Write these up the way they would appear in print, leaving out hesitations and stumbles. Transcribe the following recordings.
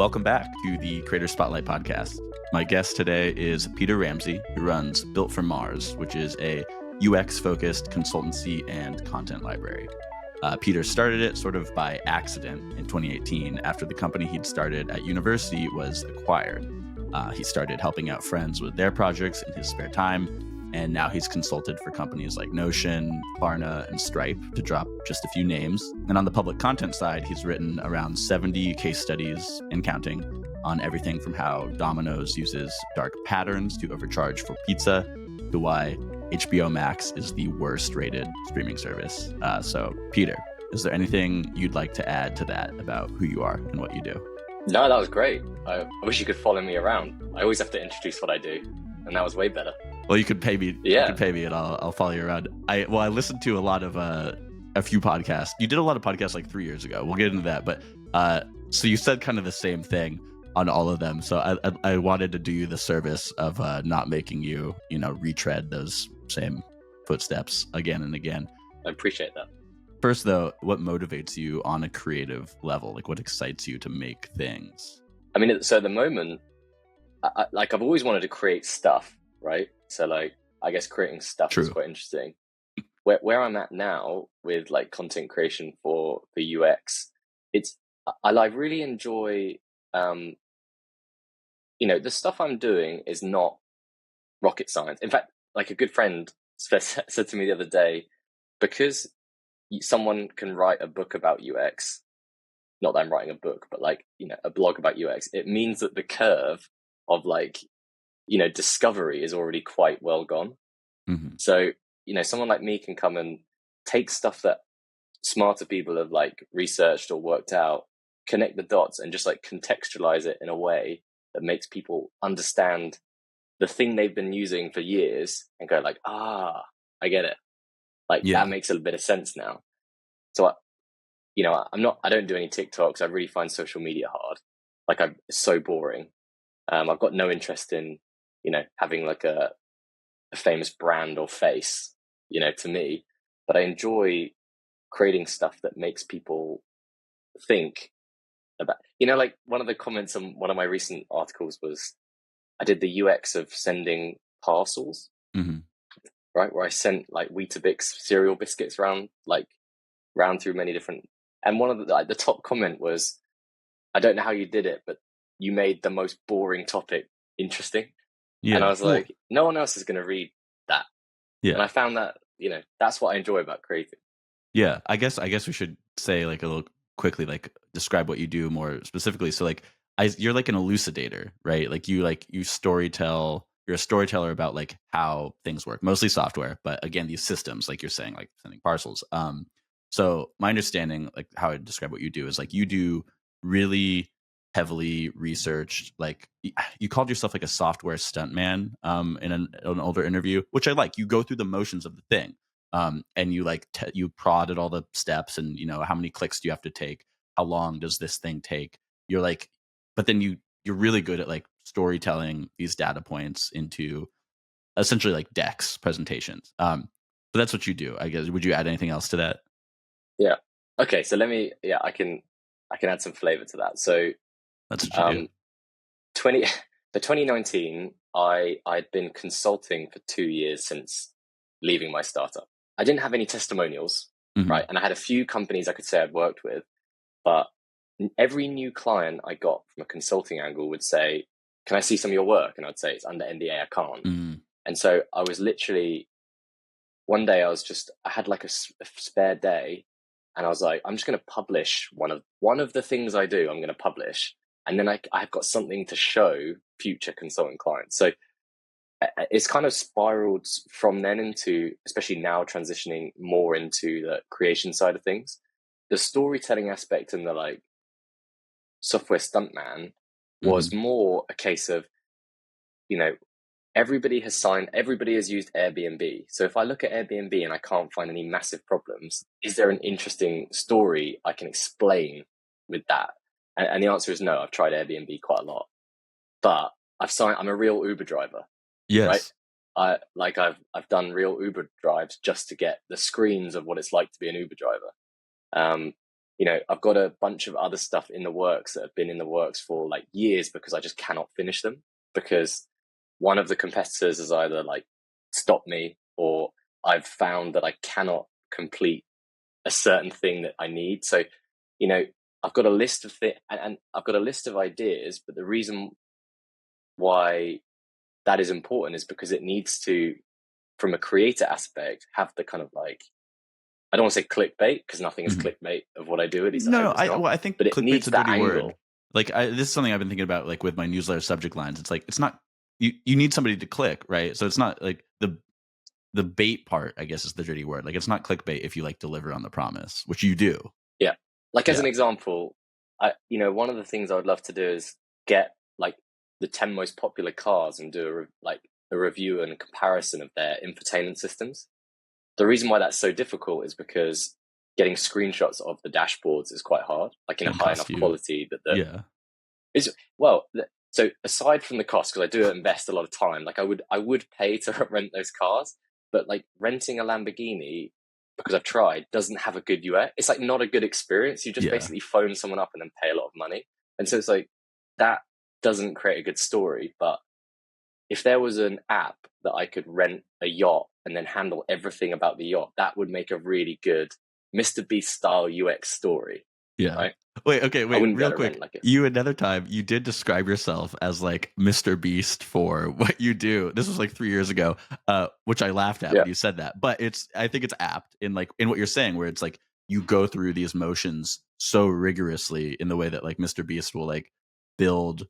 welcome back to the Creator Spotlight podcast. My guest today is Peter Ramsey, who runs Built for Mars, which is a UX-focused consultancy and content library. Peter started it sort of by accident in 2018 after the company he'd started at university was acquired. He started helping out friends with their projects in his spare time, and now he's consulted for companies like Notion, Klarna, and Stripe, to drop just a few names. And on the public content side, he's written around 70 case studies and counting on everything from how Domino's uses dark patterns to overcharge for pizza to why HBO Max is the worst rated streaming service. So, Peter, is there anything you'd like to add to that about who you are and what you do? No, that was great. I wish you could follow me around. I always have to introduce what I do, and that was way better. Well, you could pay me. Yeah. You could pay me, and I'll follow you around. I listened to a lot of a few podcasts. You did a lot of podcasts like 3 years ago. We'll get into that, but so you said kind of the same thing on all of them. So I wanted to do you the service of not making you retread those same footsteps again and again. I appreciate that. First, though, what motivates you on a creative level? Like, what excites you to make things? I mean, so at the moment, I've always wanted to create stuff, right? So like, I guess creating stuff is quite interesting. Where I'm at now with like content creation for UX, I really enjoy, the stuff I'm doing is not rocket science. In fact, like a good friend said to me the other day, because someone can write a book about UX, not that I'm writing a book, but like, a blog about UX, it means that the curve of like, discovery is already quite well gone. Mm-hmm. So, someone like me can come and take stuff that smarter people have like researched or worked out, connect the dots and just like contextualize it in a way that makes people understand the thing they've been using for years and go like, I get it. Like that makes a bit of sense now. So, I don't do any TikToks. I really find social media hard. Like it's so boring. I've got no interest in, having like a famous brand or face, to me, but I enjoy creating stuff that makes people think about, like one of the comments on one of my recent articles was I did the UX of sending parcels, right? Where I sent like Weetabix cereal biscuits round through many different, and one of the top comment was, I don't know how you did it, but you made the most boring topic interesting. Yeah. And I was like, no one else is going to read that. Yeah. And I found that, that's what I enjoy about creating. Yeah. I guess we should say like a little quickly, like describe what you do more specifically. So like you're like an elucidator, right? Like you storytell, you're a storyteller about like how things work, mostly software, but again, these systems, like you're saying, like sending parcels. So my understanding, like how I describe what you do is like you do really heavily researched, like you called yourself like a software stuntman in an older interview, which I like. You go through the motions of the thing, and you like you prod at all the steps, and how many clicks do you have to take, how long does this thing take. You're like, but then you're really good at like storytelling these data points into essentially like decks, presentations. So that's what you do, I guess. Would you add anything else to that? Yeah. Okay. So I can add some flavor to that. So that's what you do. For 2019, I'd been consulting for 2 years since leaving my startup. I didn't have any testimonials, right? And I had a few companies I could say I'd worked with, but every new client I got from a consulting angle would say, can I see some of your work? And I'd say, it's under NDA, I can't. And so I was literally, one day I had like a spare day, and I was like, I'm just going to publish one of the things I do, I'm going to publish. And then I've got something to show future consulting clients. So it's kind of spiraled from then into, especially now transitioning more into the creation side of things. The storytelling aspect and the like software stuntman was more a case of, everybody has used Airbnb. So if I look at Airbnb and I can't find any massive problems, is there an interesting story I can explain with that? And the answer is no. I've tried Airbnb quite a lot, but I'm a real Uber driver. Yes. Right. I've done real Uber drives just to get the screens of what it's like to be an Uber driver. I've got a bunch of other stuff in the works that have been in the works for like years because I just cannot finish them because one of the competitors has either like stopped me or I've found that I cannot complete a certain thing that I need. So, I've got a list of things and I've got a list of ideas, but the reason why that is important is because it needs to, from a creator aspect, have the kind of like, I don't want to say clickbait because nothing is Mhm. clickbait of what I do. At least I No, hope no. it's not. I think But it clickbait's needs a that dirty word. angle. Like, this is something I've been thinking about, like with my newsletter subject lines. It's like it's not you need somebody to click, right? So it's not like the bait part, I guess, is the dirty word. Like it's not clickbait if you like deliver on the promise, which you do. Yeah. Like as Yeah. an example, one of the things I would love to do is get like the 10 most popular cars and do a review and a comparison of their infotainment systems. The reason why that's so difficult is because getting screenshots of the dashboards is quite hard, like in a And high cost enough you. quality that Yeah. is well. So aside from the cost, because I do invest a lot of time, like I would pay to rent those cars, but like renting a Lamborghini, because I've tried, doesn't have a good UX. It's like not a good experience. You just Yeah. basically phone someone up and then pay a lot of money, and so it's like that doesn't create a good story. But if there was an app that I could rent a yacht and then handle everything about the yacht, that would make a really good Mr. Beast style UX story, Yeah. right? I Wait, wouldn't be real able to rent quick. like it. You another time you did describe yourself as like Mr. Beast for what you do. This was like 3 years ago, which I laughed at Yeah, when you said that. But I think it's apt in like in what you're saying, where it's like you go through these motions so rigorously in the way that like Mr. Beast will like build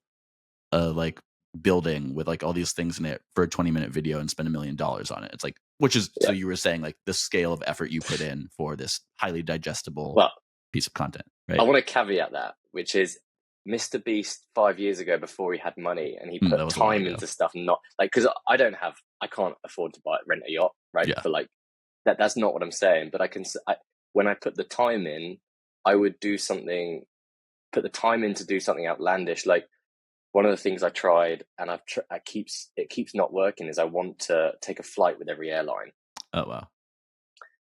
a like building with like all these things in it for a 20-minute video and spend $1 million on it. It's like, which is, so yeah. you were saying like the scale of effort you put in for this highly digestible Well, piece of content, I right? want to caveat that, which is Mr. Beast 5 years ago, before he had money and he That put was a while time ago. into stuff, not like, because I can't afford to rent a yacht, right? Yeah. For like that, that's not what I'm saying. But when I put the time in, I would put the time in to do something outlandish. Like one of the things I tried and it keeps not working is I want to take a flight with every airline. Oh wow.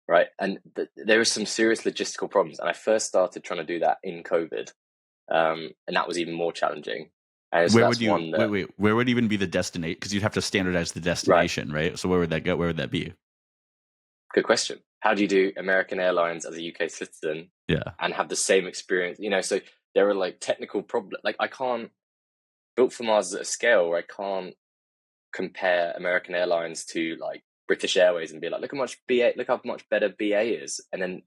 Right. And there are some serious logistical problems. And I first started trying to do that in COVID. And that was even more challenging. And so Where that's would you one that, wait? Where would even be the destination? Because you'd have to standardize the right. destination, right? So where would that go? Where would that be? Good question. How do you do American Airlines as a UK citizen Yeah. and have the same experience? So there are like technical problems. Like I can't, Built for Mars is at a scale where I can't compare American Airlines to like British Airways and be like, look how much better BA is. And then,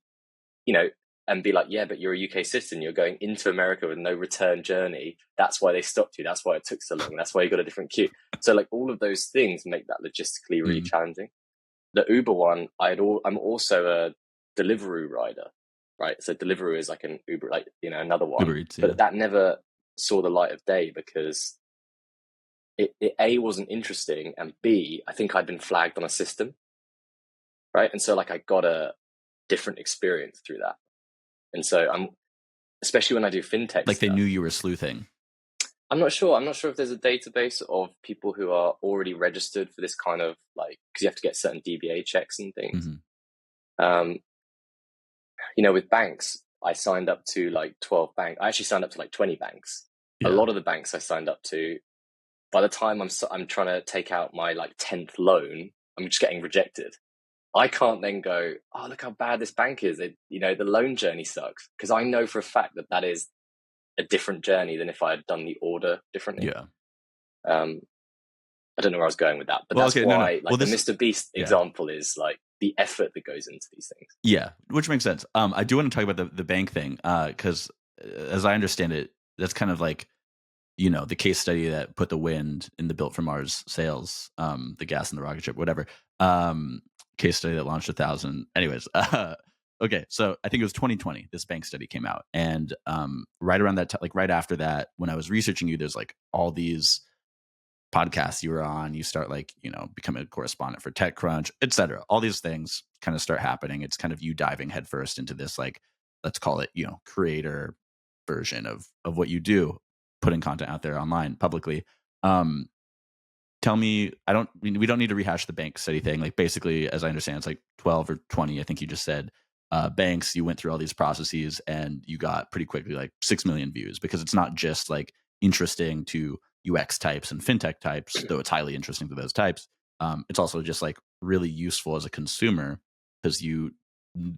you know, and be like, yeah, but you're a UK citizen. You're going into America with no return journey. That's why they stopped you. That's why it took so long. That's why you got a different queue. So like all of those things make that logistically really Mm. challenging. The Uber one, I'm also a Deliveroo rider, right? So Deliveroo is like an Uber, like, another one, Uber Eats, yeah. but that never saw the light of day because it A, wasn't interesting, and B, I think I'd been flagged on a system, right? And so like I got a different experience through that. And so especially when I do fintech Like they stuff, knew you were sleuthing. I'm not sure. I'm not sure if there's a database of people who are already registered for this kind of like, because you have to get certain DBA checks and things. Hmm. Um, with banks, I signed up to like 12 banks. I actually signed up to like 20 banks. A Yeah. lot of the banks I signed up to, by the time I'm trying to take out my like 10th loan, I'm just getting rejected. I can't then go, oh, look how bad this bank is. The loan journey sucks. Because I know for a fact that that is a different journey than if I had done the order differently. Yeah. Um, I don't know where I was going with that, but Well, that's okay, no. why, Well, like the this, Mr. Beast yeah, example is like the effort that goes into these things. yeah, which makes sense. I do want to talk about the bank thing, because as I understand it, that's kind of like the case study that put the wind in the Built for Mars sales, the gas in the rocket ship, whatever. Um, Case study that launched 1,000. Anyways, okay, so I think it was 2020. This bank study came out, and right around that, like right after that, when I was researching you, there's like all these podcasts you were on. You start like becoming a correspondent for TechCrunch, etc. All these things kind of start happening. It's kind of you diving headfirst into this, like, let's call it creator version of what you do, putting content out there online publicly. um Tell me, we don't need to rehash the bank study thing. Like basically, as I understand, it's like 12 or 20, I think you just said. banks, you went through all these processes and you got pretty quickly like 6 million views, because it's not just like interesting to UX types and fintech types, though it's highly interesting to those types. It's also just like really useful as a consumer, because you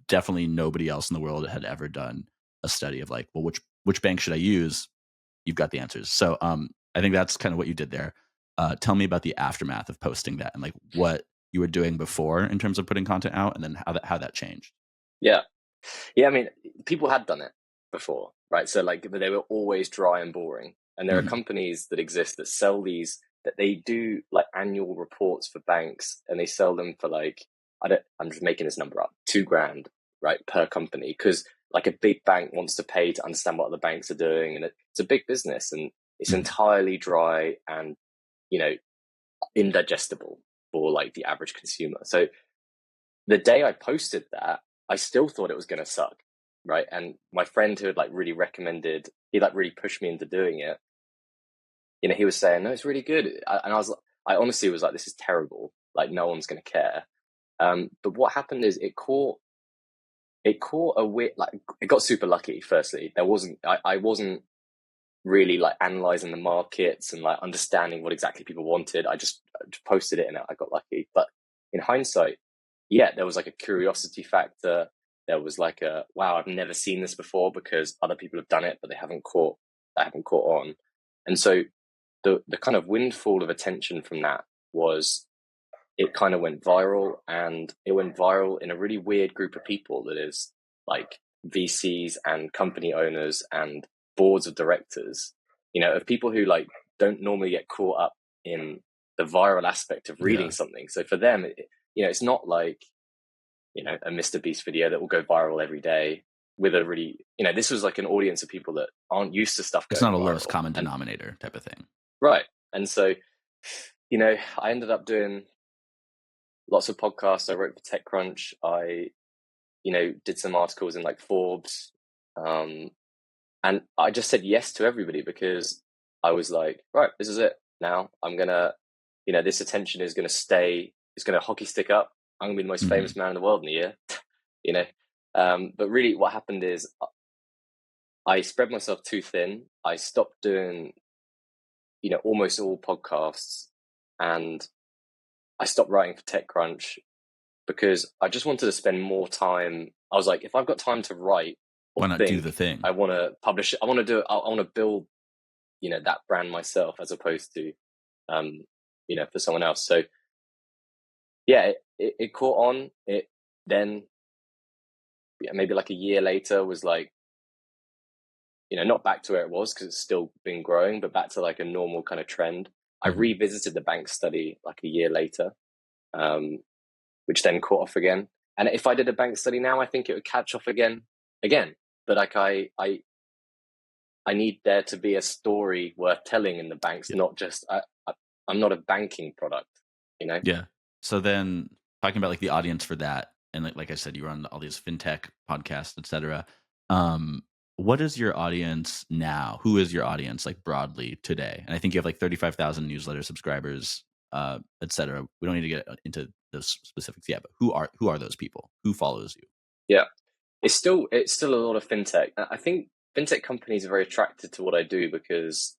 definitely, nobody else in the world had ever done a study of like, well, which bank should I use? You've got the answers. So I think that's kind of what you did there. Tell me about the aftermath of posting that, and like what you were doing before in terms of putting content out, and then how that changed. Yeah. Yeah, I mean, people had done it before, right? So like, but they were always dry and boring. And there are Mhm. companies that exist that sell these, that they do like annual reports for banks, and they sell them for like, I'm just making this number up, 2 grand, right, per company. Because like a big bank wants to pay to understand what other banks are doing, and it's a big business, and it's Mhm. entirely dry and, you know, indigestible for like the average consumer. So the day I posted that, I still thought it was going to suck, right? And my friend who had like really recommended, he like really pushed me into doing it. You know, he was saying, "No, it's really good," and I honestly was like, "This is terrible. Like, no one's going to care." But what happened is it caught a wit, like it got super lucky. Firstly, I wasn't really like analyzing the markets and like understanding what exactly people wanted. I just posted it and I got lucky. But in hindsight, yeah, there was like a curiosity factor. There was like a, wow, I've never seen this before because other people have done it, but they haven't caught on. And so the kind of windfall of attention from that was, it kind of went viral, and it went viral in a really weird group of people that is like VCs and company owners and boards of directors, of people who like don't normally get caught up in the viral aspect of reading Yeah. something. So for them, it's not like, a Mr. Beast video that will go viral every day with a really, this was like an audience of people that aren't used to stuff It's going not a lowest viral. common And denominator type of thing. right. And so, I ended up doing lots of podcasts. I wrote for TechCrunch. I, did some articles in like Forbes. And I just said yes to everybody because I was like, right, this is it. Now I'm going to, this attention is going to stay, it's going to hockey stick up. I'm going to be the most Mhm. famous man in the world in a year, you know. But really what happened is I spread myself too thin. I stopped doing, almost all podcasts, and I stopped writing for TechCrunch because I just wanted to spend more time. I was like, if I've got time to write or Why not do the think, thing? I want to publish it. I want to do it. I want to build, that brand myself as opposed to, for someone else. So yeah, it caught on. It then, maybe like a year later, was like, not back to where it was because it's still been growing, but back to like a normal kind of trend. I Mhm. revisited the bank study like a year later, um, which then caught off again. And if I did a bank study now, I think it would catch off again. But like I need there to be a story worth telling in the banks, Yeah. not just I'm not a banking product, you know. Yeah. So then, talking about like the audience for that, and like I said, you were on all these fintech podcasts, etc. Um, what is your audience now? Who is your audience like broadly today? And I think you have like 35,000 newsletter subscribers, etc. We don't need to get into those specifics yet, but who are those people? Who follows you? Yeah, it's still a lot of fintech. I think fintech companies are very attracted to what I do because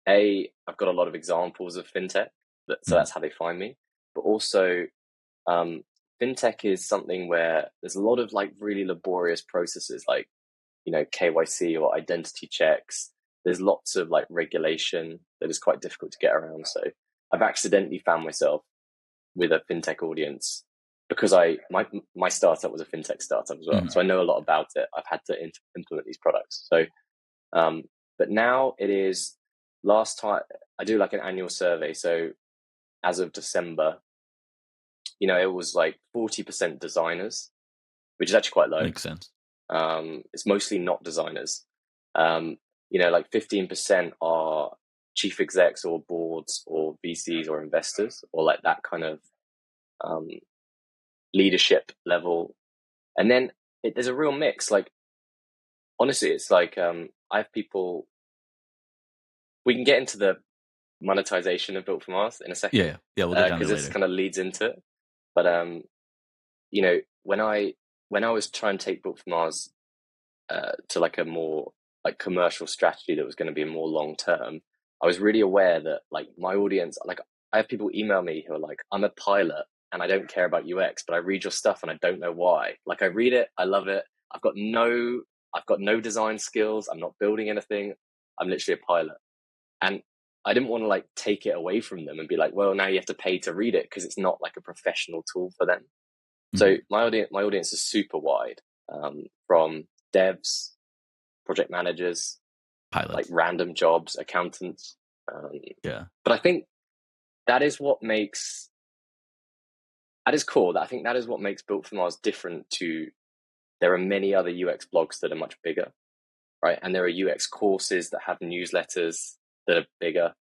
I've got a lot of examples of fintech, so Mhm. that's how they find me. But also, um, fintech is something where there's a lot of like really laborious processes, like KYC or identity checks. There's lots of like regulation that is quite difficult to get around. So I've accidentally found myself with a fintech audience because my startup was a fintech startup as well. Mhm. So I know a lot about it. I've had to implement these products. So, um, but now it is, last time I do like an annual survey. So as of December, it was like 40% designers, which is actually quite low. Makes sense. It's mostly not designers. Like 15% are chief execs or boards or VCs or investors or like that kind of um, leadership level. And then there's a real mix. Like, honestly, it's like I have people, we can get into the monetization of Built from Mars in a Yeah, second yeah, yeah. We'll get down because there this later. kind of leads into it. But, when when I was trying to take Built for Mars to like a more like commercial strategy that was going to be more long term, I was really aware that like my audience, like I have people email me who are like, I'm a pilot and I don't care about UX, but I read your stuff and I don't know why. Like I read it, I love it. I've got no design skills. I'm not building anything. I'm literally a pilot. And I didn't want to like take it away from them and be like, well, now you have to pay to read it because it's not like a professional tool for them. So Mhm. my audience is super wide, from devs, project managers, like Pilots. random jobs, accountants. Um, Yeah. but I think that is what makes that is cool. I think that is what makes Built for Mars different to. There are many other UX blogs that are much bigger, right? And there are UX courses that have newsletters that are bigger.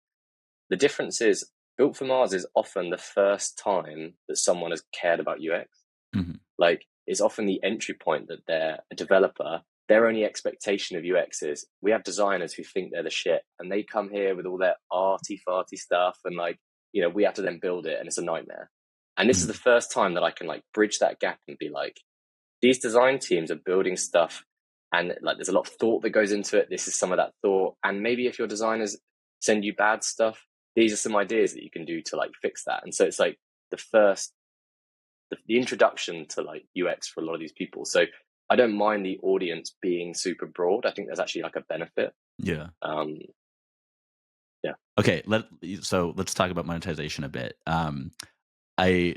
The difference is Built for Mars is often the first time that someone has cared about UX. Mhm. Like it's often the entry point that they're a developer. Their only expectation of UX is we have designers who think they're the shit and they come here with all their arty farty stuff and like, we have to then build it and it's a nightmare. And this is the Mhm. first time that I can like bridge that gap and be like, these design teams are building stuff and like there's a lot of thought that goes into it. This is some of that thought. And maybe if your designers send you bad stuff, these are some ideas that you can do to like fix that. And so it's like the first the introduction to like UX for a lot of these people. So I don't mind the audience being super broad. I think there's actually like a benefit. Yeah. Um, yeah, Okay, let's talk about monetization a bit.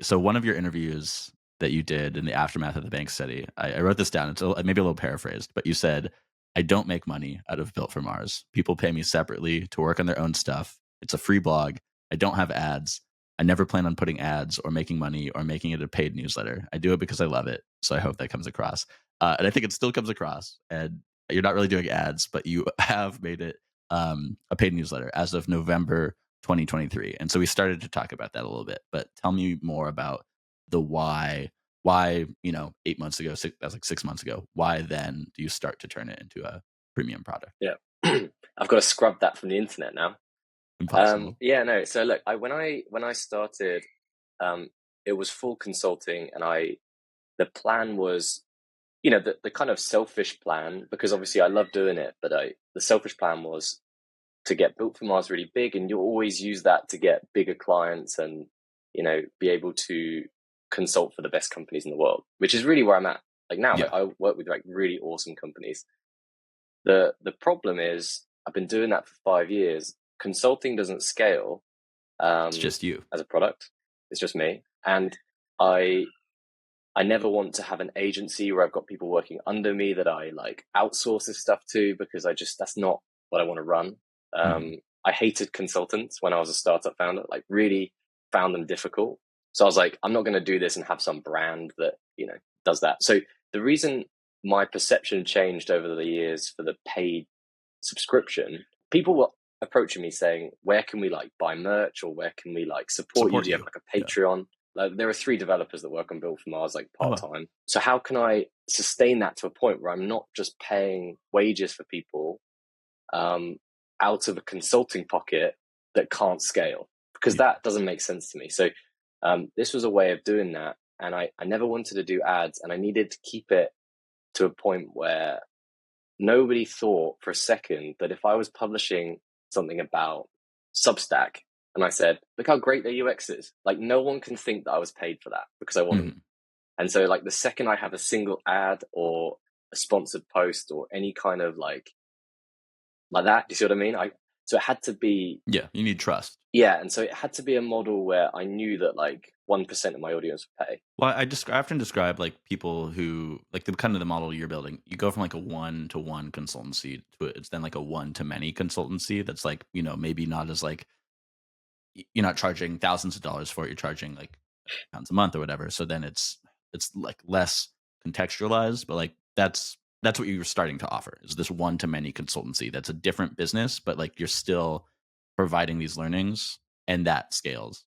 So one of your interviews that you did in the aftermath of the bank study, I wrote this down. It's maybe a little paraphrased, but you said, "I don't make money out of Built for Mars. People pay me separately to work on their own stuff. It's a free blog. I don't have ads. I never plan on putting ads or making money or making it a paid newsletter. I do it because I love it. So I hope that comes across." And I think it still comes across. And you're not really doing ads, but you have made it a paid newsletter as of November 2023. And so we started to talk about that a little bit, but tell me more about the why, 8 months ago, that's like 6 months ago, why then do you start to turn it into a premium product? yeah. I've got to scrub that from the internet now. Impossible. Yeah, no. So look, when I started, um, it was full consulting, and the plan was, the kind of selfish plan because obviously I love doing it, but the selfish plan was to get Built for Mars really big, and you'll always use that to get bigger clients and be able to consult for the best companies in the world, which is really where I'm at. Like now, like Yeah. I work with like really awesome companies. The problem is I've been doing that for 5 years. Consulting doesn't scale It's um, just you. as a product. It's just me, and I I never want to have an agency where I've got people working under me that I like outsource this stuff to because that's not what I want to run. Mhm. I hated consultants when I was a startup founder, like really found them difficult. So I was like, I'm not going to do this and have some brand that, does that. So the reason my perception changed over the years for the paid subscription, people were approaching me saying, where can we like buy merch or where can we like support you? Support Do you have you. like a Yeah. Patreon? Like there are 3 developers that work on Built for Mars like Oh part well. time. So how can I sustain that to a point where I'm not just paying wages for people um, out of a consulting pocket that can't scale? Because Yeah. that doesn't make sense to me. So this was a way of doing that, and I never wanted to do ads, and I needed to keep it to a point where nobody thought for a second that if I was publishing something about Substack and I said, look how great their UX is, like no one can think that I was paid for that because I wasn't. Mhm. And so like the second I have a single ad or a sponsored post or any kind of like that, do you see what I mean? So it had to be, Yeah. You need trust. yeah, and so it had to be a model where I knew that like 1% of my audience would pay. Well, I often describe like people who like the kind of the model you're building. You go from like a one to one consultancy to it's then like a one to many consultancy. That's like maybe not as like you're not charging thousands of dollars for it. You're charging like pounds a month or whatever. So then it's like less contextualized, but like that's what you're starting to offer is this one to many consultancy. That's a different business, but like you're still providing these learnings and that scales.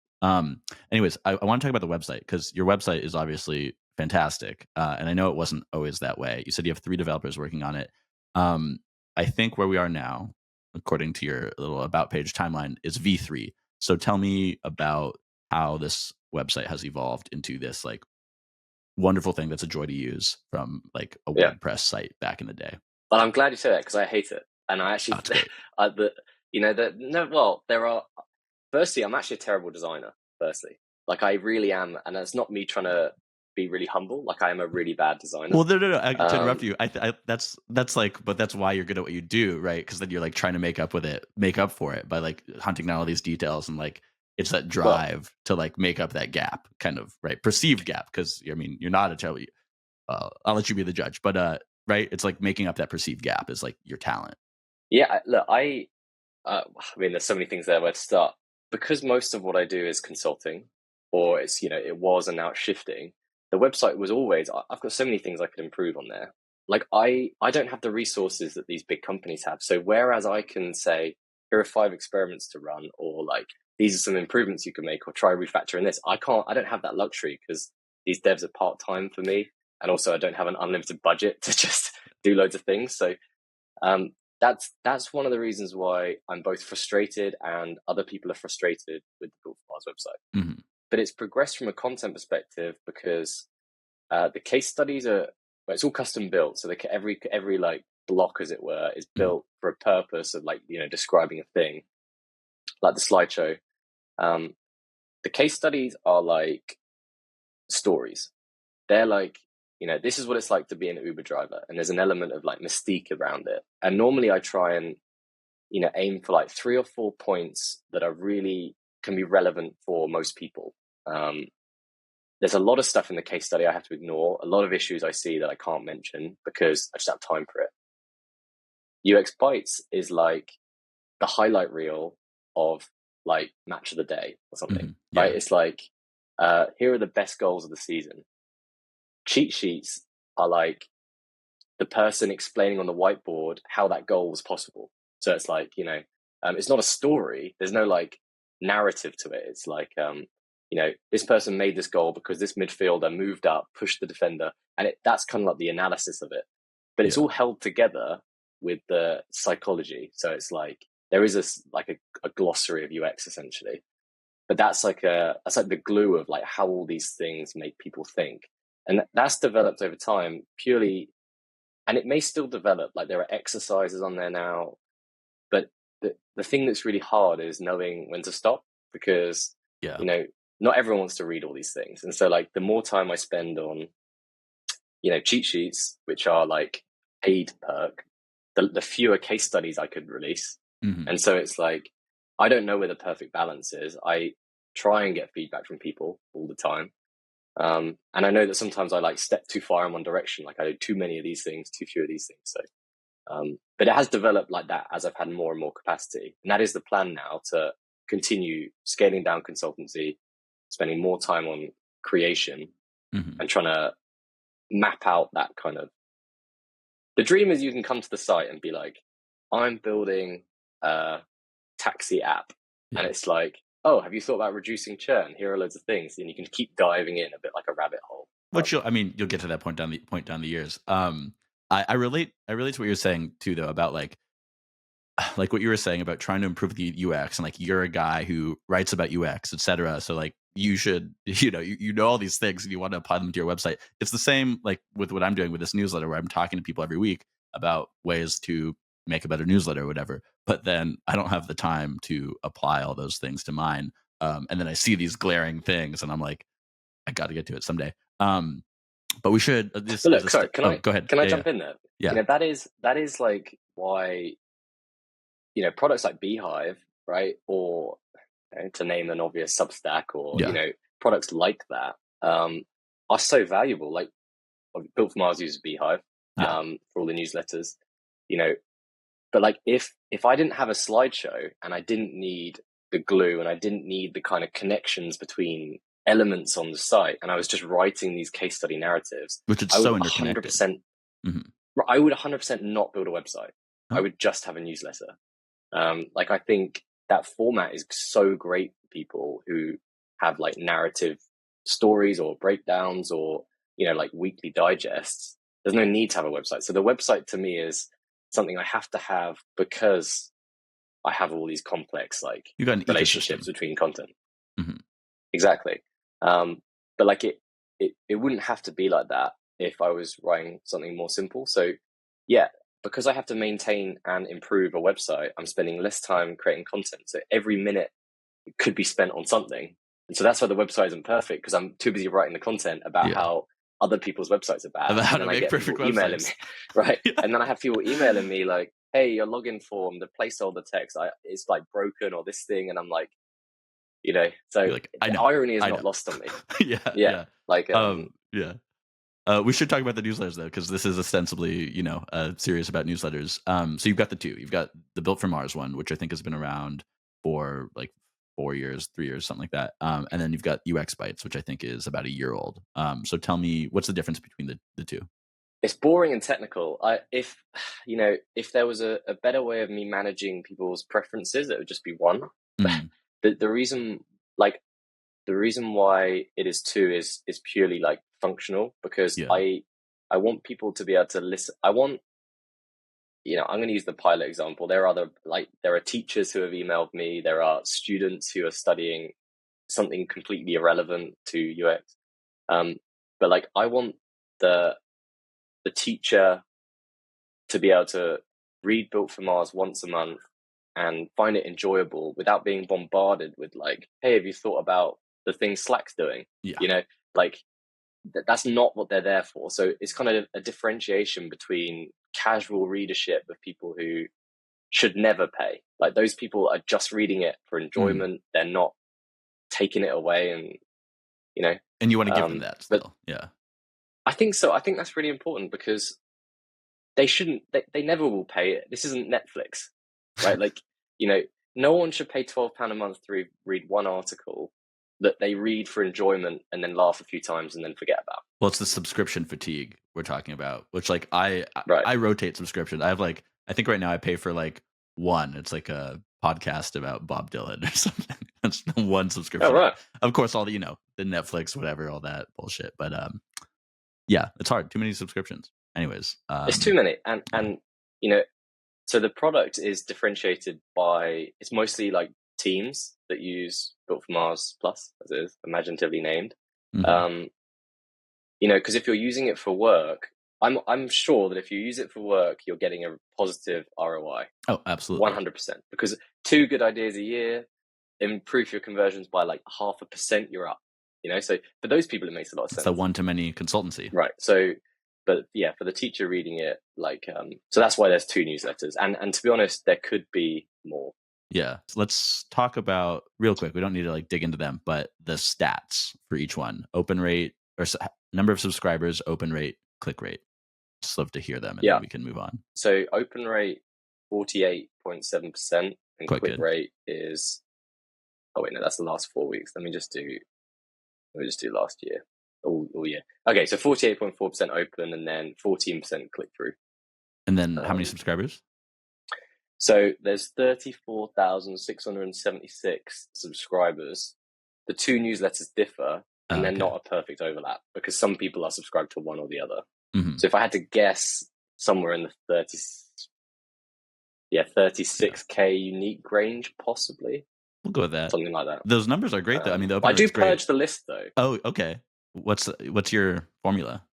Anyways, I want to talk about the website because your website is obviously fantastic. And I know it wasn't always that way. You said you have 3 developers working on it. Um, I think where we are now, according to your little about page timeline, is V3. So tell me about how this website has evolved into this like wonderful thing that's a joy to use from like a Yeah. WordPress site back in the day. But I'm glad you say that because I hate it. And I actually, Oh, it's great. there are, firstly, I'm actually a terrible designer, firstly. Like, I really am. And that's not me trying to be really humble. Like, I am a really bad designer. Well, no. To interrupt Um, you, that's like, but that's why you're good at what you do, right? Because then you're like trying to make up for it by like hunting down all these details and like it's that well, drive to like make up that gap, kind of right, perceived gap. Because I mean, you're not a terrible. I'll let you be the judge, but right, it's like making up that perceived gap is like your talent. yeah, look, I mean, there's so many things there where to start. Because most of what I do is consulting, or it was and now it's shifting. The website was always, I've got so many things I could improve on there. Like, I don't have the resources that these big companies have. So whereas I can say, here are 5 experiments to run, or like, these are some improvements you can make, or try refactoring this. I don't have that luxury because these devs are part-time for me. And also I don't have an unlimited budget to just do loads of things. So, um, that's one of the reasons why I'm both frustrated and other people are frustrated with the Built for Mars website. Mm-hmm. But it's progressed from a content perspective because the case studies it's all custom built. So every like block, as it were, is built for a purpose of like describing a thing, like the slideshow. The case studies are like stories. They're like, this is what it's like to be an Uber driver, and there's an element of like mystique around it. And normally I try and aim for like 3 or 4 points that are really can be relevant for most people. There's a lot of stuff in the case study I have to ignore, a lot of issues I see that I can't mention because I just don't have time for it. UX Bytes is like the highlight reel of like match of the day or something, Yeah. right? It's like, here are the best goals of the season. Cheat sheets are like the person explaining on the whiteboard how that goal was possible. So it's like, it's not a story. There's no like narrative to it. It's like, this person made this goal because this midfielder moved up, pushed the defender. And that's kind of like the analysis of it. But it's all held together with the psychology. So it's like, there is a glossary of UX essentially. But that's like the glue of like how all these things make people think. And that's developed over time purely, and it may still develop. Like, there are exercises on there now, but the thing that's really hard is knowing when to stop, because not everyone wants to read all these things. And so like the more time I spend on cheat sheets, which are like paid perk, the fewer case studies I could release. And so it's like, I don't know where the perfect balance is. I try and get feedback from people all the time. And I know that sometimes I like step too far in one direction. Like, I do too many of these things, too few of these things. So, but it has developed like that as I've had more and more capacity. And that is the plan now, to continue scaling down consultancy, spending more time on creation, and trying to map out that kind of, the dream is you can come to the site and be like, I'm building a taxi app. And it's like, oh, have you thought about reducing churn? Here are loads of things. And you can keep diving in a bit like a rabbit hole. Which you'll get to that point down the years. I relate to what you're saying too, though, about like what you were saying about trying to improve the UX, and like you're a guy who writes about UX, etc. So like you should, you know all these things and you want to apply them to your website. It's the same like with what I'm doing with this newsletter, where I'm talking to people every week about ways to make a better newsletter or whatever. But then I don't have the time to apply all those things to mine. And then I see these glaring things, and I'm like, I got to get to it someday. But we should. This But is look, sorry, go ahead. Can I jump in there? Yeah. That is like why products like Beehive, right, or to name an obvious Substack, or products like that are so valuable. Like, Built for Mars uses Beehive for all the newsletters, but like if I didn't have a slideshow and I didn't need the glue and I didn't need the kind of connections between elements on the site, and I was just writing these case study narratives, Which is I would so interconnected. 100%. I would 100% not build a website. I would just have a newsletter. Like, I think that format is so great for people who have like narrative stories or breakdowns, or like weekly digests. There's no need to have a website. So the website to me is something I have to have because I have all these complex like You got an relationships ecosystem between content. Exactly. But like it wouldn't have to be like that if I was writing something more simple. So yeah, because I have to maintain and improve a website, I'm spending less time creating content. So every minute could be spent on something. And so that's why the website isn't perfect, because I'm too busy writing the content about Yeah. how other people's websites are bad. About how And to then I make get perfect people emailing websites. me, right? Yeah. And then I have people emailing me like, hey, your login form, the placeholder text, it's like broken, or this thing. And I'm like, so You're like, I the know. irony is I not know. lost on me. Yeah. Yeah. Yeah. Like, Yeah. We should talk about the newsletters though, because this is ostensibly, serious about newsletters. So you've got the two. You've got the Built for Mars one, which I think has been around for like 4 years, 3 years, something like that. And then you've got UX Bytes, which I think is about a year old. So tell me, what's the difference between the two? it's boring and technical. If there was a better way of me managing people's preferences, it would just be one. Mm, The reason, like, the reason why it is two is purely like functional, because yeah. I want people to be able to listen. I'm going to use the pilot example. There are teachers who have emailed me. There are students who are studying something completely irrelevant to UX. But like, I want the teacher to be able to read Built for Mars once a month and find it enjoyable without being bombarded with like, hey, have you thought about the thing Slack's doing? Yeah. Like that's not what they're there for. So it's kind of a differentiation between casual readership of people who should never pay. Like, those people are just reading it for enjoyment. They're not taking it away, and And you want to give them that but still. Yeah. I think so. I think that's really important, because they shouldn't. They never will pay it. This isn't Netflix, right? Like, no one should pay £12 a month to read one article that they read for enjoyment and then laugh a few times and then forget about. Well, it's the subscription fatigue we're talking about, which like I Right. rotate subscriptions. I have like, I think right now I pay for like one. It's like a podcast about Bob Dylan or something. That's the one subscription. Oh, right. Of course, all the the Netflix, whatever, all that bullshit. But yeah, it's hard. Too many subscriptions. Anyways, It's too many, and so the product is differentiated by, it's mostly like teams that use Built for Mars Plus, as it is imaginatively named. mhm. Because if you're using it for work, I'm sure that if you use it for work, you're getting a positive ROI, Oh, absolutely. 100%. Because 2 good ideas a year improve your conversions by like 0.5%, you're up. So for those people, it makes a lot of It's sense. the one to many consultancy. Right. So, but yeah, for the teacher reading it, like, so that's why there's 2 newsletters. And to be honest, there could be more. Yeah. So let's talk about real quick. We don't need to like dig into them, but the stats for each one: open rate or number of subscribers, open rate, click rate. Just love to hear them, and Yeah. then we can move on. So open rate, 48.7%, and Quite click good. rate is, oh wait, no, that's the last 4 weeks. Let me just do last year. All year. Okay, so 48.4% open, and then 14% click through. And then how many subscribers? So there's 34,676 subscribers. The 2 newsletters differ, and they're not a perfect overlap, because some people are subscribed to one or the other. Mhm. So if I had to guess, somewhere in the 36K unique range, possibly. We'll go with that. Something like that. Those numbers are great, though. I mean, the open I do rate's great. purge the list, though. Oh, okay. What's your formula?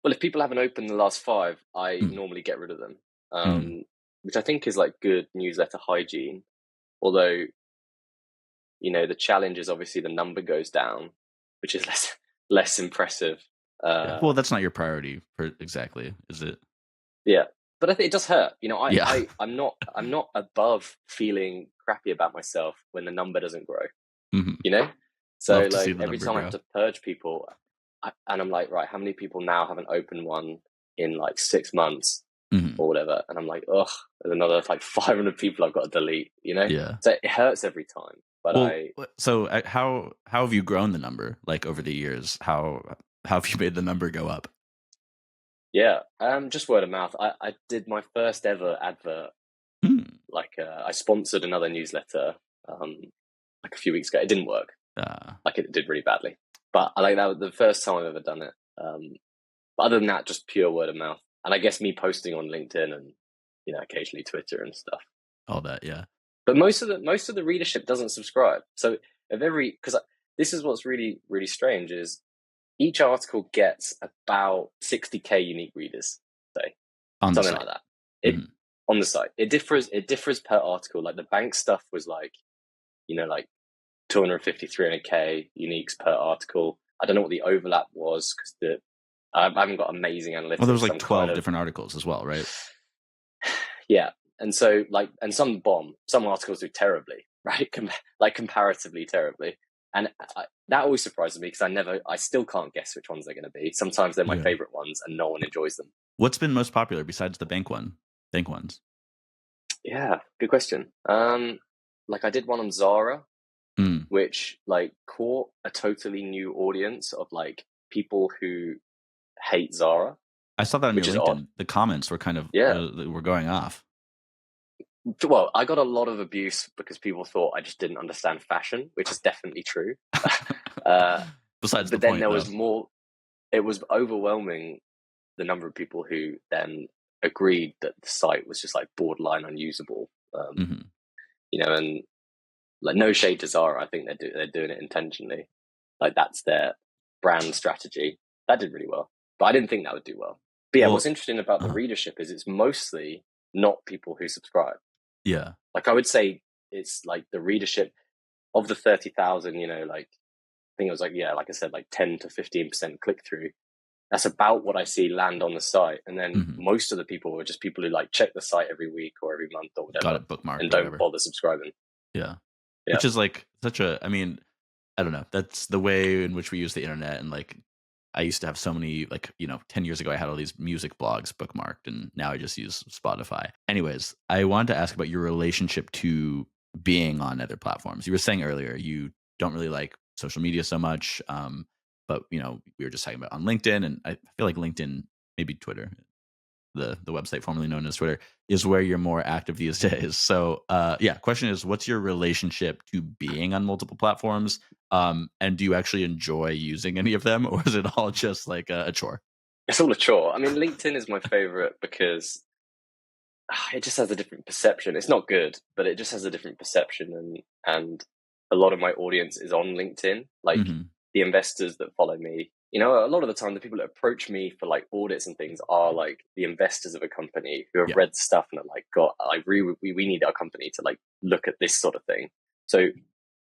Well, if people haven't opened the last 5, I normally get rid of them, which I think is like good newsletter hygiene. Although, the challenge is obviously the number goes down, which is less impressive. Yeah. Well, that's not your priority, exactly, is it? Yeah, but I think it does hurt. Yeah. I'm not above feeling crappy about myself when the number doesn't grow. Mhm. So Love to see like the every number time I grow. have to purge people, and I'm like, right, how many people now haven't opened one in like 6 months Mhm. or whatever? And I'm like, ugh, there's another like 500 people I've got to delete. Yeah. So it hurts every time. But Well, so how have you grown the number, like, over the years? How have you made the number go up? yeah, just word of mouth. I did my first ever advert. Hmm. Like, I sponsored another newsletter like a few weeks ago. It didn't work. Like, it did really badly. But I like that was the first time I've ever done it. But other than that, just pure word of mouth. And I guess me posting on LinkedIn and occasionally Twitter and stuff. All that, yeah. But most of the readership doesn't subscribe. So because this is what's really, really strange is each article gets about 60K unique readers, say On the something like site. that. It Mhm. On the site, it differs per article. Like the bank stuff was like, like 250, 300K uniques per article. I don't know what the overlap was because I haven't got amazing Well, there was analytics. like I'm kind 12 of, different articles as well, right? yeah. And so and some bomb, some articles do terribly, right? Like comparatively terribly. And that always surprises me because I still can't guess which ones they're going to be. Sometimes they're my Yeah. favorite ones and no one enjoys them. What's been most popular besides the bank ones? Yeah, good question. Like I did one on Zara, Mm. which like caught a totally new audience of like people who hate Zara, I saw that on your which is odd. LinkedIn. The comments were kind of Yeah. were going off. Well, I got a lot of abuse because people thought I just didn't understand fashion, which is definitely true. uh, Besides the but then point, there though. was more. It was overwhelming the number of people who then agreed that the site was just like borderline unusable. Mhm. And like no shade to Zara, I think they're doing it intentionally. Like that's their brand strategy. That did really well, but I didn't think that would do well. But yeah, what's Well, interesting about the uh readership is it's mostly not people who subscribe. yeah. Like I would say it's like the readership of the 30,000. Like I think it was like, yeah, like I said, like 10 to 15% click through. That's about what I see land on the site. And then Mhm. most of the people were just people who like check the site every week or every month or Got whatever it bookmarked and or don't whatever. bother subscribing. Yeah. Yeah. Which is like such a, I mean, I don't know. That's the way in which we use the internet. And like, I used to have so many, like, 10 years ago, I had all these music blogs bookmarked, and now I just use Spotify. Anyways, I wanted to ask about your relationship to being on other platforms. You were saying earlier you don't really like social media so much. But, we were just talking about on LinkedIn, and I feel like LinkedIn, maybe Twitter, the website formerly known as Twitter, is where you're more active these days. So, yeah, question is, what's your relationship to being on multiple platforms? And do you actually enjoy using any of them, or is it all just like a chore? It's all a chore. I mean, LinkedIn is my favorite because it just has a different perception. It's not good, but it just has a different perception, and a lot of my audience is on LinkedIn. Like Hmm. the investors that follow me, a lot of the time the people that approach me for like audits and things are like the investors of a company who have Yeah. read the stuff and are like, God, I really we need our company to like look at this sort of thing. So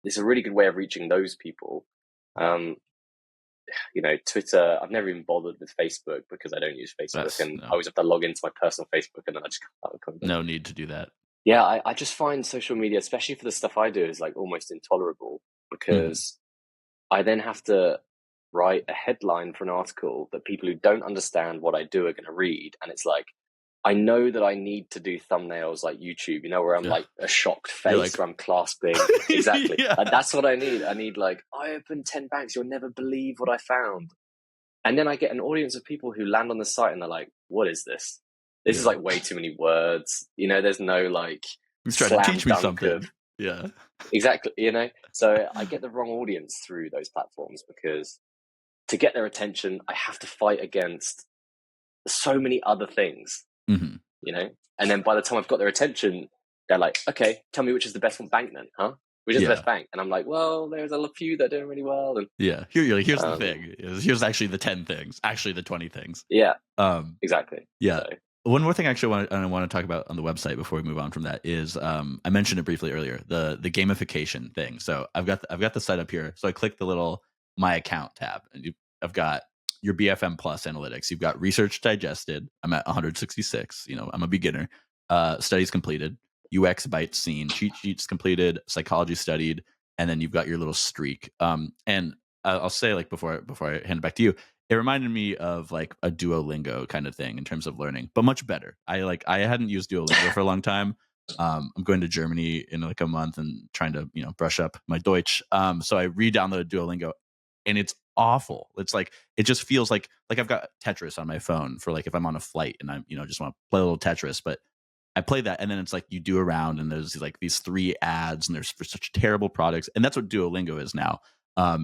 it's a really good way of reaching those people. Um, Twitter, I've never even bothered with Facebook because I don't use Facebook That's and I no, always have to log into my personal Facebook and then I just can't come back. no need to do that. Yeah, I just find social media, especially for the stuff I do, is like almost intolerable Hmm. because I then have to write a headline for an article that people who don't understand what I do are going to read. And it's like, I know that I need to do thumbnails like YouTube, where I'm Yeah. like a shocked You're face, like, where I'm clasping. Exactly. yeah, Like, that's what I need. I need like, I opened 10 banks. You'll never believe what I found. And then I get an audience of people who land on the site and they're like, what is this? This is yeah. like way too many words. There's no like He's trying to slam teach me dunk something. of Yeah. exactly, So I get the wrong audience through those platforms because to get their attention, I have to fight against so many other things, Hmm. And then by the time I've got their attention, they're like, okay, tell me which is the best bank then, huh? Which is the Yeah. best bank? And I'm like, well, there's a few that are doing really well. And Yeah. Here, you're like, here's the um, thing. Here's actually the 10 things, actually the 20 things. yeah, Um, exactly. Yeah. So One more thing I want to talk about on the website before we move on from that is I mentioned it briefly earlier, the gamification thing. So I've got the site up here. So I click the little my account tab, and I've got your BFM Plus analytics. You've got research digested. I'm at 166. I'm a beginner. Studies completed. UX bytes seen. Cheat sheets completed. Psychology studied. And then you've got your little streak. And I'll say, like, before I hand it back to you, it reminded me of like a Duolingo kind of thing in terms of learning, but much better. I hadn't used Duolingo for a long time. I'm going to Germany in like a month and trying to brush up my Deutsch. So I re-downloaded Duolingo, and it's awful. It's like it just feels like I've got Tetris on my phone for like if I'm on a flight and I'm just want to play a little Tetris, but I play that, and then it's like you do a round, and there's like these 3 ads, and there's for such terrible products, and that's what Duolingo is now.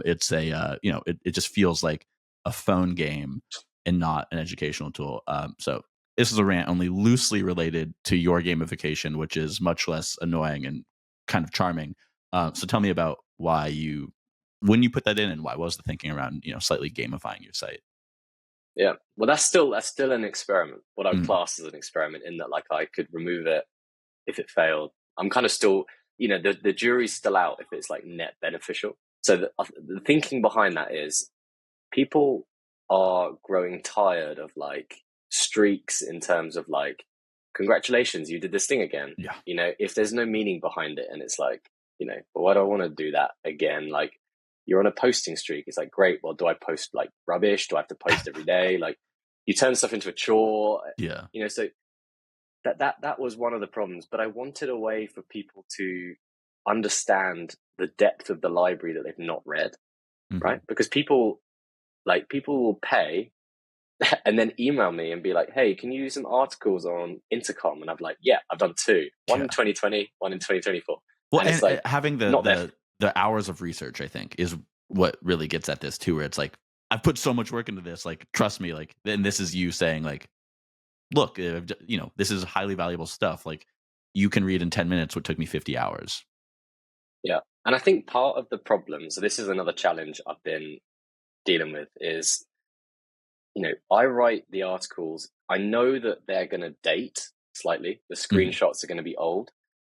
It's a it just feels like a phone game and not an educational tool. So this is a rant only loosely related to your gamification, which is much less annoying and kind of charming. So tell me about why you when you put that in, and why? What was the thinking around, slightly gamifying your site? Yeah. Well, that's still an experiment. What I would Mm, class as an experiment, in that like I could remove it if it failed. I'm kind of still, the jury's still out if it's like net beneficial. So the thinking behind that is people are growing tired of like streaks in terms of like, congratulations, you did this thing again. yeah. If there's no meaning behind it, and it's like, but why do I want to do that again? Like, you're on a posting streak. It's like, great. Well, do I post like rubbish? Do I have to post every day? Like, you turn stuff into a chore. Yeah. So that was one of the problems. But I wanted a way for people to understand the depth of the library that they've not read, Hmm. right? Because people will pay and then email me and be like, hey, can you use some articles on Intercom? And I'm like, yeah, I've done two, one in Yeah. 2020, one in 2024. Well, And it's and like, having not there. the hours of research, I think, is what really gets at this too, where it's like, I've put so much work into this, like, trust me, like, and this is you saying, like, look, this is highly valuable stuff. Like, you can read in 10 minutes what took me 50 hours. Yeah. And I think part of the problem, so this is another challenge I've been dealing with, is, I write the articles. I know that they're going to date slightly. The Mhm. screenshots are going to be old.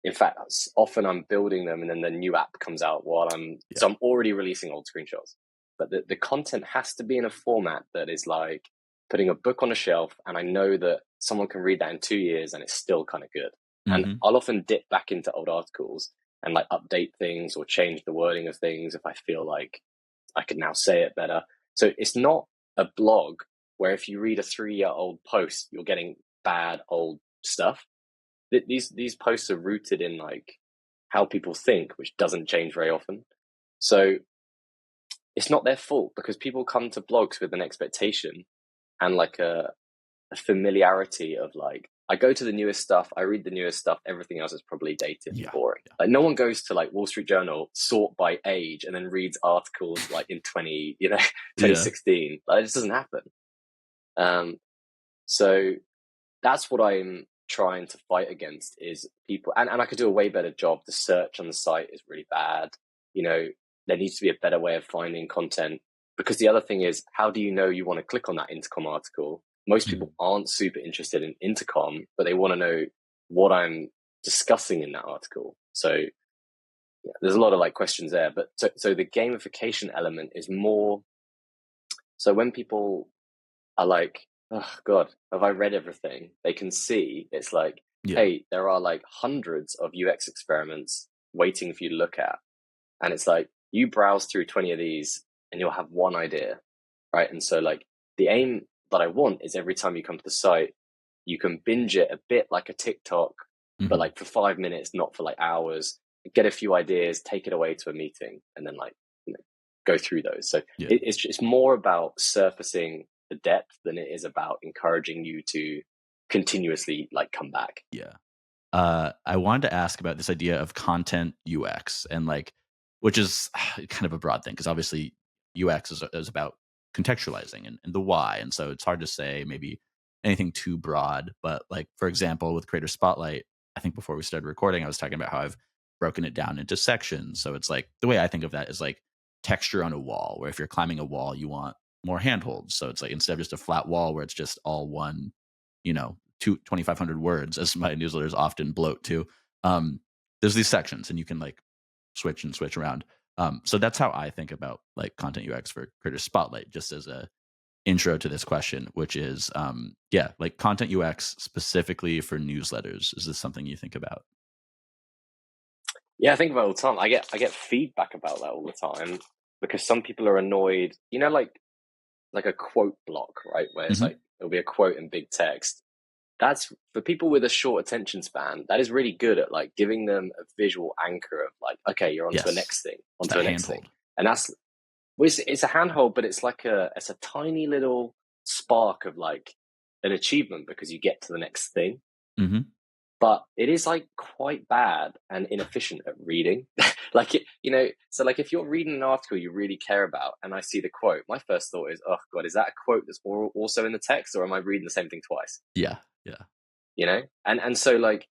In fact, often I'm building them and then the new app comes out Yeah. so I'm already releasing old screenshots. But the content has to be in a format that is like putting a book on a shelf, and I know that someone can read that in 2 years and it's still kind of good. And Mhm. I'll often dip back into old articles and like update things or change the wording of things if I feel like I can now say it better. So it's not a blog where if you read a 3-year-old post, you're getting bad old stuff. These posts are rooted in like how people think, which doesn't change very often. So it's not their fault, because people come to blogs with an expectation and like a familiarity of like, I go to the newest stuff, I read the newest stuff, everything else is probably dated and Yeah. boring. Yeah. Like, no one goes to like Wall Street Journal, sort by age, and then reads articles like in Yeah. 2016. Like, it just doesn't happen. Um, so that's what I'm trying to fight against, is people, and I could do a way better job. The search on the site is really bad. You know, there needs to be a better way of finding content, because the other thing is, how do you know you want to click on that Intercom article? Most Mhm. people aren't super interested in Intercom, but they want to know what I'm discussing in that article. So yeah, there's a lot of like questions there. But so the gamification element is more, so when people are like, oh God, have I read everything? They can see it's like, Yeah. hey, there are like hundreds of UX experiments waiting for you to look at. And it's like, you browse through 20 of these and you'll have one idea, right? And so like, the aim that I want is every time you come to the site, you can binge it a bit like a TikTok, but Mhm. like for 5 minutes, not for like hours. Get a few ideas, take it away to a meeting, and then like, go through those. So Yeah. it's more about surfacing the depth than it is about encouraging you to continuously like come back. Yeah. I wanted to ask about this idea of content UX, and like, which is kind of a broad thing, because obviously UX is about contextualizing and the why, and so it's hard to say maybe anything too broad. But like, for example, with Creator Spotlight, I think before we started recording, I was talking about how I've broken it down into sections. So it's like, the way I think of that is like texture on a wall, where if you're climbing a wall, you want more handholds. So it's like, instead of just a flat wall where it's just all one, 2,500 words, as my newsletters often bloat to. Um, there's these sections, and you can like switch and switch around. So that's how I think about like content UX for Creator Spotlight, just as a intro to this question, which is, yeah, like content UX specifically for newsletters. Is this something you think about? Yeah, I think about it all the time. I get feedback about that all the time, because some people are annoyed, like a quote block, right? Where it's Hmm. like, it'll be a quote in big text. That's for people with a short attention span. That is really good at like giving them a visual anchor of like, okay, you're onto a Yes, next thing, it's onto that a next thing. handhold. And that's, well, it's a handhold, but it's a tiny little spark of like an achievement, because you get to the next thing. Hmm. But it is like quite bad and inefficient at reading. Like so like, if you're reading an article you really care about and I see the quote, my first thought is, oh God, is that a quote that's also in the text, or am I reading the same thing twice? Yeah, yeah, And so like,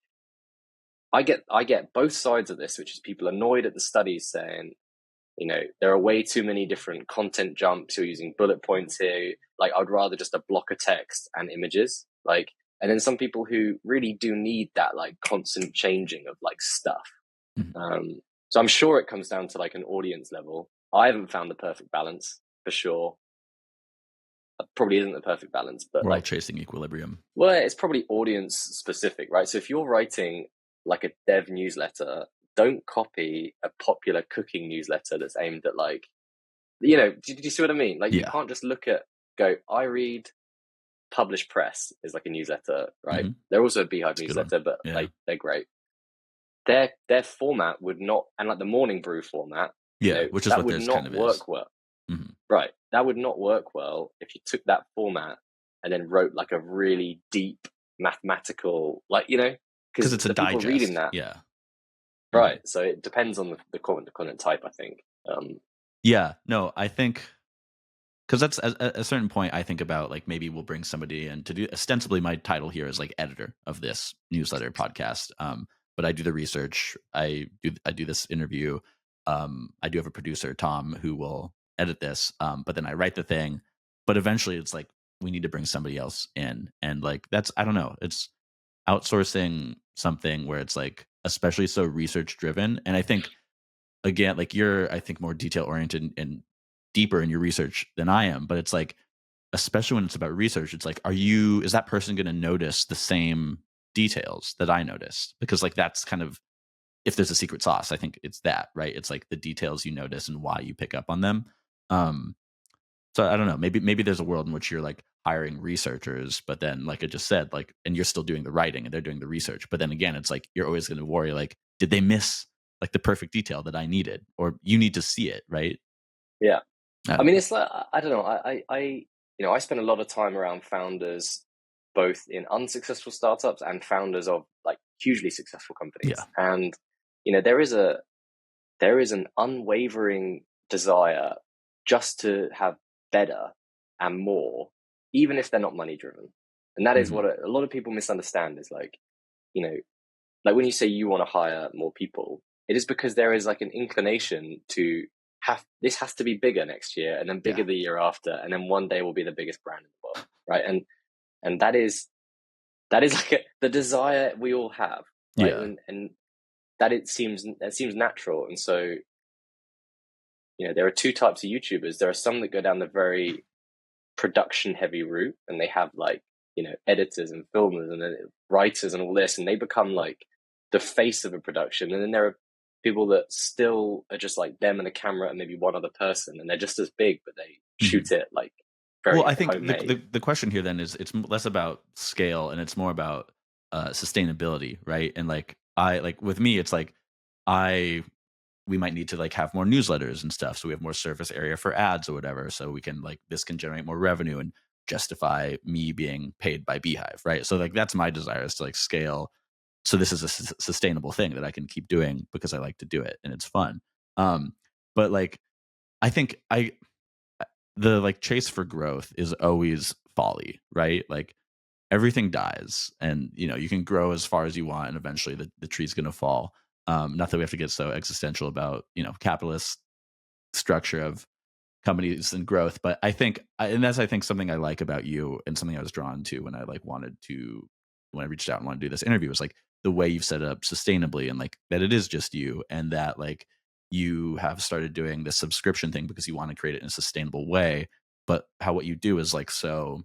I get both sides of this, which is people annoyed at the studies saying, there are way too many different content jumps. You're using bullet points here. Like, I'd rather just a block of text and images. Like, and then some people who really do need that like constant changing of like stuff. Mhm. So I'm sure it comes down to like an audience level. I haven't found the perfect balance for sure. It probably isn't the perfect balance, but We're all like, chasing equilibrium. well, it's probably audience specific, right? So if you're writing like a dev newsletter, don't copy a popular cooking newsletter that's aimed at like, do you see what I mean? Like, you Yeah. can't just I read Publish Press is like a newsletter, right? Mhm. They're also a Beehive It's a good one. newsletter, but Yeah. like, they're great. Their format would not, and like the Morning Brew format, Yeah, which is that what would this kind not of is. work well. Mhm. Right. That would not work well if you took that format and then wrote like a really deep mathematical, like, Because because it's a the people reading digest. that, Yeah. Mhm. right. So it depends on the content type, I think. Yeah. No, I think because that's at a certain point, I think about like maybe we'll bring somebody in to do. Ostensibly, my title here is like editor of this newsletter podcast. But I do the research. I do this interview. I do have a producer, Tom, who will edit this. But then I write the thing. But eventually, it's like we need to bring somebody else in, and like that's I don't know. It's outsourcing something where it's like especially so research driven, and I think again, like you're, I think, more detail oriented and deeper in your research than I am. But it's like, especially when it's about research, it's like, is that person going to notice the same details that I noticed? Because like that's kind of, if there's a secret sauce, I think it's that, right? It's like the details you notice and why you pick up on them. Um, so I don't know. Maybe there's a world in which you're like hiring researchers, but then like I just said, like, and you're still doing the writing and they're doing the research. But then again, it's like you're always going to worry, like, did they miss like the perfect detail that I needed, or you need to see it, right? Yeah. I I don't mean, know. it's like, I don't know. I spend a lot of time around founders, both in unsuccessful startups and founders of like hugely successful Yeah. companies. And, there is an unwavering desire just to have better and more, even if they're not money driven. And that is Hmm. what a lot of people misunderstand is like, you know, like when you say you want to hire more people, it is because there is like an inclination to this has to be bigger next year and then bigger Yeah. the year after. And then one day we'll be the biggest brand in the world. Right. And that is like the desire we all have. Right. Yeah. And that seems natural. And so, there are two types of YouTubers. There are some that go down the very production heavy route and they have like, editors and filmers and then writers and all this, and they become like the face of a production. And then there are people that still are just like them and a camera and maybe one other person, and they're just as big, but they Hmm. shoot it like Well, very I think homemade. the question here then is it's less about scale and it's more about sustainability, right? And like I like with me, it's like I we might need to like have more newsletters and stuff, so we have more surface area for ads or whatever, so we can like this can generate more revenue and justify me being paid by Beehive, right? So like that's my desire is to like scale, so this is a sustainable thing that I can keep doing because I like to do it and it's fun. But like I think the like chase for growth is always folly, right? Like everything dies and you can grow as far as you want and eventually the tree's going to fall. Not that we have to get so existential about capitalist structure of companies and growth, but and that's I think something I like about you and something I was drawn to when I like wanted to when I reached out and wanted to do this interview was like the way you've set it up sustainably and like that it is just you and that like you have started doing this subscription thing because you want to create it in a sustainable way, but how what you do is like so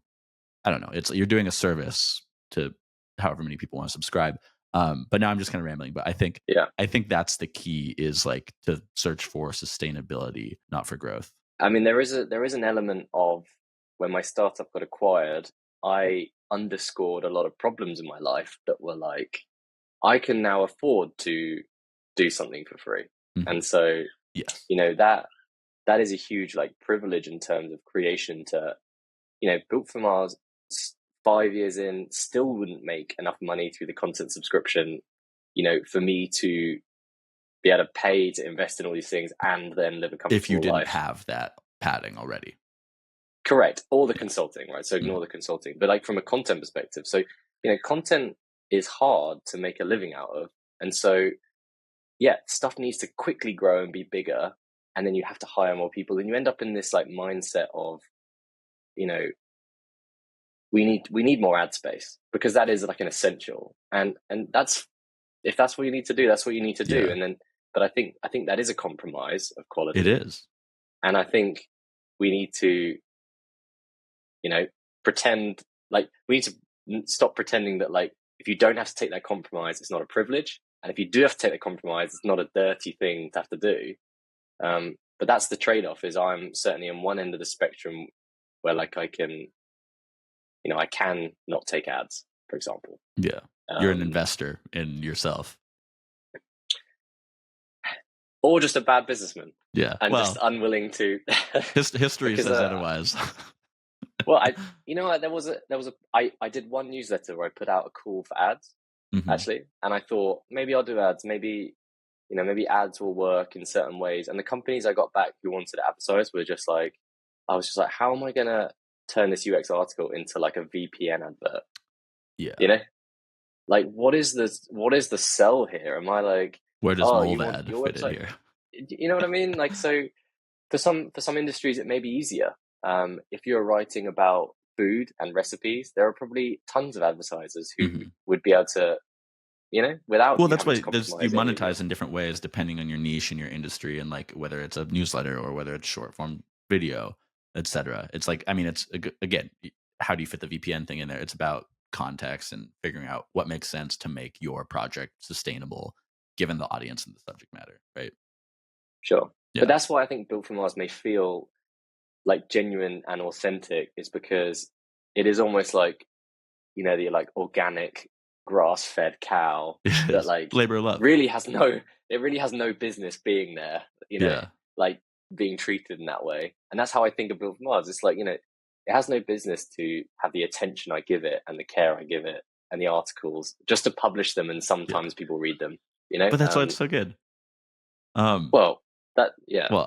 I don't know. It's you're doing a service to however many people want to subscribe. But now I'm just kind of rambling. But Yeah. I think that's the key is like to search for sustainability, not for growth. I mean, there is an element of when my startup got acquired, I underscored a lot of problems in my life that were like, I can now afford to do something for free. Hmm. And so, Yes. that is a huge like privilege in terms of creation to, Built for Mars 5 years in still wouldn't make enough money through the content subscription, for me to be able to pay to invest in all these things and then live a If you comfortable didn't life. have that padding already. Correct. All the Yeah. consulting, right? So Mhm. ignore the consulting, but like from a content perspective. So, content is hard to make a living out of. And so, yeah, stuff needs to quickly grow and be bigger. and then you have to hire more people, and you end up in this like mindset of, you know, we need more ad space, because that is like an essential, and that's, if that's what you need to do, that's what you need to do. Yeah. And then, but I think that is a compromise of quality. It is. And I think we need to, you know, pretend like, we need to stop pretending that like, if you don't have to take that compromise, it's not a privilege. And if you do have to take that compromise, it's not a dirty thing to have to do. But that's the trade-off, is I'm certainly on one end of the spectrum where like I can not take ads, for example. Yeah. You're an investor in yourself. Or just a bad businessman. Yeah. And just unwilling to. History says otherwise. Well, I did one newsletter where I put out a call for ads, actually. And I thought, maybe I'll do ads. Maybe ads will work in certain ways. And the companies I got back who wanted to advertise were just like, I was just like, how am I going to turn this UX article into like a VPN advert? Yeah. You know, like, what is the sell here? Am I like, where does Mold fit in here? You know what I mean? Like, so for some industries, it may be easier. If you're writing about food and recipes, there are probably tons of advertisers who would be able to, without. Well, that's why you monetize in different ways depending on your niche and your industry, and like whether it's a newsletter or whether it's short form video, etc. It's like, I mean, it's again, how do you fit the VPN thing in there? It's about context and figuring out what makes sense to make your project sustainable given the audience and the subject matter, right? Sure. Yeah. But that's why I think Built for Mars may feel like genuine and authentic, is because it is almost like, the like organic grass-fed cow that like labor of love really has no business being there, like being treated in that way. And that's how I think of Built for Mars. It's like, it has no business to have the attention I give it and the care I give it and the articles just to publish them, and sometimes people read them, But that's why it's so good. Well,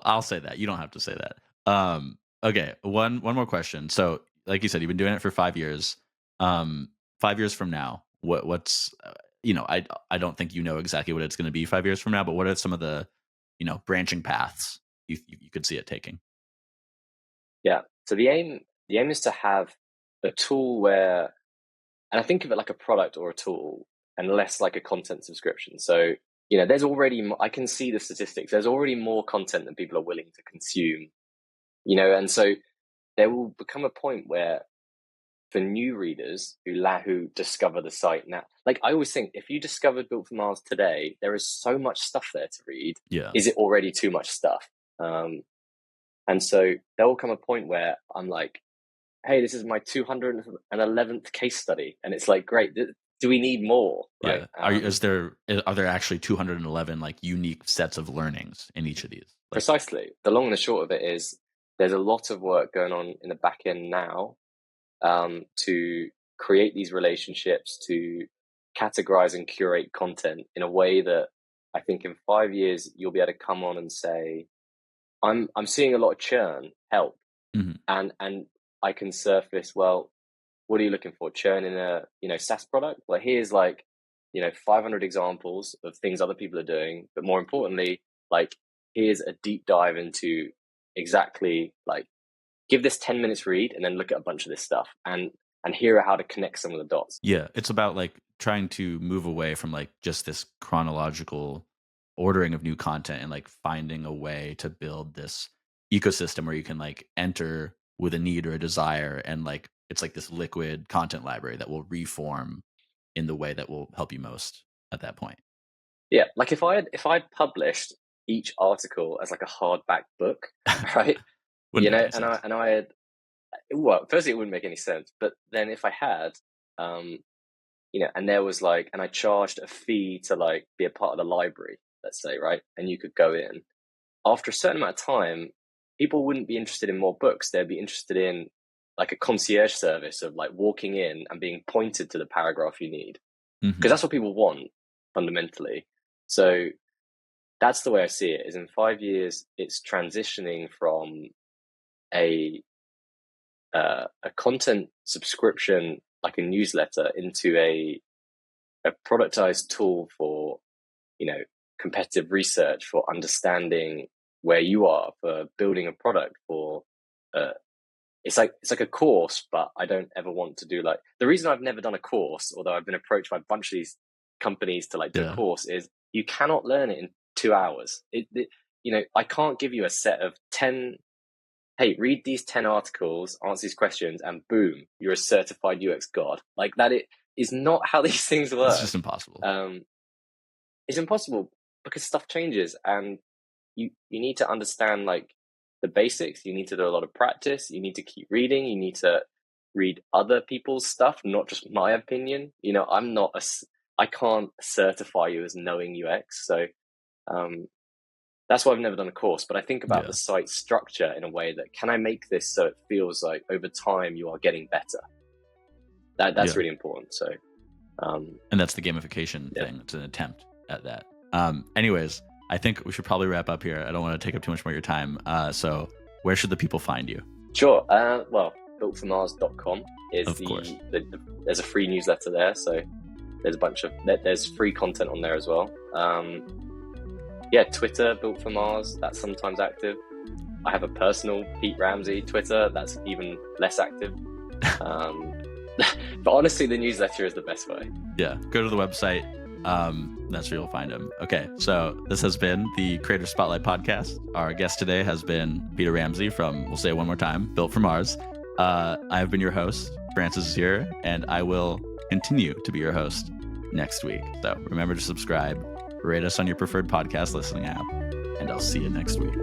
I'll say that. You don't have to say that. Okay, one more question. So, like you said, you've been doing it for 5 years. 5 years from now, what's I don't think you know exactly what it's going to be 5 years from now, but what are some of the branching paths you could see it taking? Yeah. So the aim is to have a tool where, and I think of it like a product or a tool, and less like a content subscription. So, there's already, I can see the statistics. There's already more content than people are willing to consume, and so there will become a point where, for new readers who discover the site now, like I always think, if you discovered Built for Mars today, there is so much stuff there to read. Yeah. Is it already too much stuff? And so there will come a point where I'm like, hey, this is my 211th case study. And it's like, great. Do we need more? Right? Yeah. Are there actually 211 like unique sets of learnings in each of these? Precisely. The long and the short of it is, there's a lot of work going on in the back end now, to create these relationships, to categorize and curate content in a way that I think in 5 years you'll be able to come on and say, I'm seeing a lot of churn, help. And I can surface, well, what are you looking for? Churn in a SaaS product? Well, here's like 500 examples of things other people are doing, but more importantly, like, here's a deep dive into exactly, like, give this 10 minutes read and then look at a bunch of this stuff and hear how to connect some of the dots. Yeah, it's about like trying to move away from like just this chronological ordering of new content, and like finding a way to build this ecosystem where you can like enter with a need or a desire, and like it's like this liquid content library that will reform in the way that will help you most at that point. Yeah, like if I'd published each article as like a hardback book, right? And I had, well, firstly, it wouldn't make any sense. But then if I had, and there was like, and I charged a fee to like be a part of the library, let's say, right? And you could go in. After a certain amount of time, people wouldn't be interested in more books. They'd be interested in like a concierge service of like walking in and being pointed to the paragraph you need. Because that's what people want fundamentally. So that's the way I see it, is in 5 years, it's transitioning from a content subscription, like a newsletter, into a productized tool for, competitive research, for understanding where you are for building a product for it's like a course, but I don't ever want to do like, the reason I've never done a course, although I've been approached by a bunch of these companies to like do a course, is you cannot learn it in 2 hours. I can't give you a set of 10, hey, read these 10 articles, answer these questions, and boom, you're a certified UX god. Like that, it is not how these things work. It's just impossible. It's impossible because stuff changes, and you need to understand like the basics. You need to do a lot of practice. You need to keep reading. You need to read other people's stuff, not just my opinion. I can't certify you as knowing UX. So that's why I've never done a course, but I think about the site structure in a way that, can I make this so it feels like over time you are getting better? That's really important. So, and that's the gamification thing. It's an attempt at that. Anyways, I think we should probably wrap up here. I don't want to take up too much more of your time. So where should the people find you? Sure. Well, builtformars.com is there's a free newsletter there. So there's free content on there as well. Twitter, Built for Mars, that's sometimes active. I have a personal Pete Ramsey Twitter that's even less active. But honestly, the newsletter is the best way. Yeah, go to the website. That's where you'll find him. Okay, so this has been the Creator Spotlight Podcast. Our guest today has been Peter Ramsey from, we'll say it one more time, Built for Mars. I have been your host, Francis is here, and I will continue to be your host next week. So remember to subscribe, rate us on your preferred podcast listening app, and I'll see you next week.